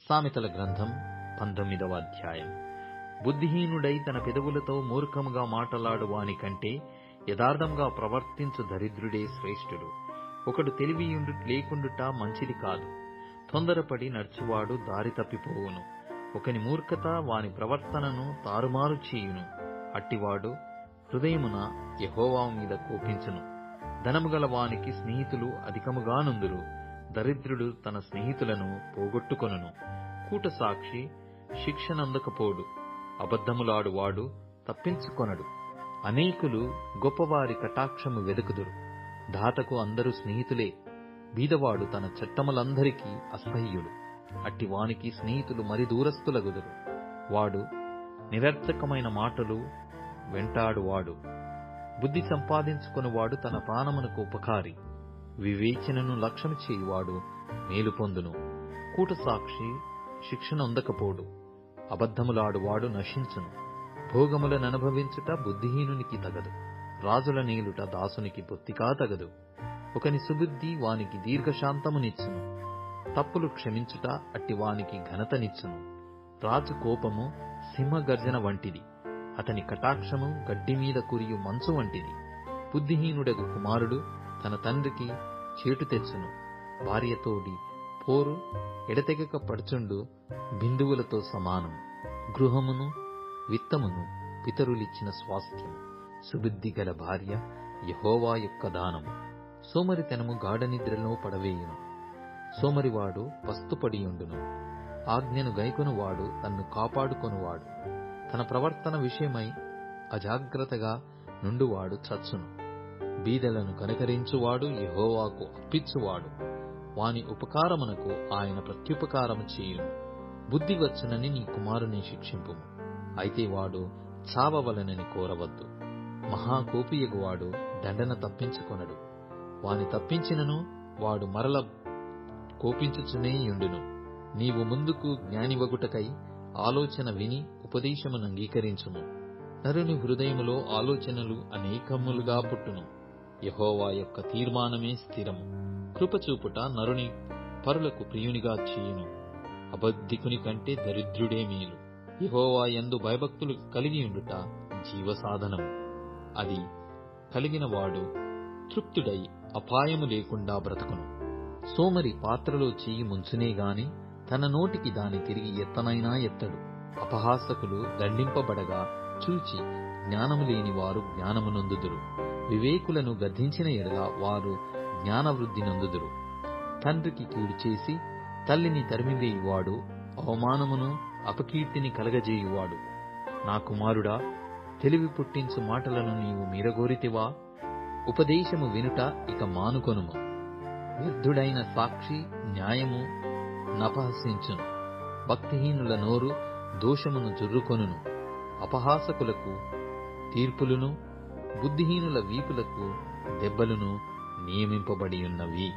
సామెతల గ్రంథం 19వ అధ్యాయం. బుద్ధిహీనుడై తన పెదవులతో మూర్ఖముగా మాటలాడు వాని కంటే యథార్థంగా ప్రవర్తించు దరిద్రుడే శ్రేష్ఠుడు. ఒకడు తెలివియుండు లేకుండుట మంచిది కాదు. తొందరపడి నడుచువాడు దారి తప్పిపోవును. ఒకని మూర్ఖత వాని ప్రవర్తనను తారుమారు చేయును. అట్టివాడు హృదయమున యెహోవా మీద కోపించును. ధనముగల వానికి స్నేహితులు అధికముగా నుందురు. దరిద్రుడు తన స్నేహితులను పోగొట్టుకొనును. కూట సాక్షి శిక్షనందకపోడు. అబద్ధములాడువాడు తప్పించుకొనడు. అనేకులు గొప్పవారి కటాక్షము వెదుకుదురు. దాతకు అందరూ స్నేహితులే. బీదవాడు తన చట్టములందరికీ అసహ్యుడు. అట్టి వానికి స్నేహితులు మరి దూరస్తులగుదురు. వాడు నిరర్థకమైన మాటలు వెంటాడువాడు. బుద్ధి సంపాదించుకునివాడు తన ప్రాణమునకు ఉపకారి. వివేచనను లక్ష్యము చేయువాడు మేలు పొందును. కూట సాక్షి శిక్షనందకపోడు. అబద్ధములాడువాడు నశించును. భోగములను అనుభవించుట బుద్ధిహీనునికి తగదు. రాజుల నేలుట దాసునికి బొత్తిగా తగదు. ఒకని సుబుద్ధి వానికి దీర్ఘశాంతమునిచ్చును. తప్పులు క్షమించుట అట్టి వానికి ఘనతనిచ్చును. రాజు కోపము సింహగర్జన వంటిది. అతని కటాక్షము గడ్డి మీద కురియు మంచు వంటిది. బుద్ధిహీనుడగు కుమారుడు తన తండ్రికి చేటు తెచ్చును. భార్యతోడి పోరు ఎడతెగక పడుచుండు బిందువులతో సమానం. గృహమును విత్తమును పితరులిచ్చిన స్వాస్థ్యము. సుబుద్ధి గల భార్య యెహోవా యొక్క దానము. సోమరితనము గాఢనిద్రలో పడవేయును. సోమరివాడు పస్తుపడియుండును. ఆజ్ఞను గైకొనువాడు తన్ను కాపాడుకొనువాడు. తన ప్రవర్తన విషయమై అజాగ్రత్తగా నుండువాడు చచ్చును. బీదలను కనికరించువాడు యెహోవాకు అప్పిచ్చువాడు. వాని ఉపకారమునకు ఆయన ప్రత్యుపకారము చేయును. బుద్ధి వచ్చునని నీ కుమారుని శిక్షింపుము. అయితే వాడు చావవలనని కోరవద్దు. మహాకోపియగువాడు దండన తప్పించుకొనడు. వాని తప్పించినను వాడు మరల కోపించుచునేయుండును. నీవు ముందుకు జ్ఞానివగుటకై ఆలోచన విని ఉపదేశమును అంగీకరించుము. నరుని హృదయములో ఆలోచనలు అనేకములుగా పుట్టును. యెహోవా యొక్క తీర్మానమే స్థిరము. కృపచూపుట నరుని పరులకు ప్రియునిగా చేయును. అబద్ధికుని కంటే దరిద్రుడే మేలు. యెహోవా యందు భయభక్తులు కలిగియుండుట జీవసాధనము. అది కలిగిన వాడు తృప్తుడై అపాయము లేకుండా బ్రతుకును. సోమరి పాత్రలో చెయ్యి ముంచునే గాని తన నోటికి దాని తిరిగి ఎత్తనైనా ఎత్తడు. అపహాసకులు దండింపబడగా చూచి జ్ఞానము లేని వారు జ్ఞానము నొందుదురు. వివేకులను గద్దించిన ఎడల వారు జ్ఞానవృద్ధి నొందుదురు. తండ్రికి కీడు చేసి తల్లిని తరిమివేయువాడు అవమానమును అపకీర్తిని కలగజేయువాడు. నా కుమారుడా, తెలివి పుట్టించు మాటలను నీవు మీరగోరితివా? ఉపదేశము వినుట ఇక మానుకొనుము. వ్యర్థుడైన సాక్షి న్యాయము నపహసించును. భక్తిహీనుల నోరు దోషమును జుర్రుకొనును. అపహాసకులకు తీర్పులను బుద్ధిహీనుల వీపులకు దెబ్బలను నియమింపబడియున్నవి.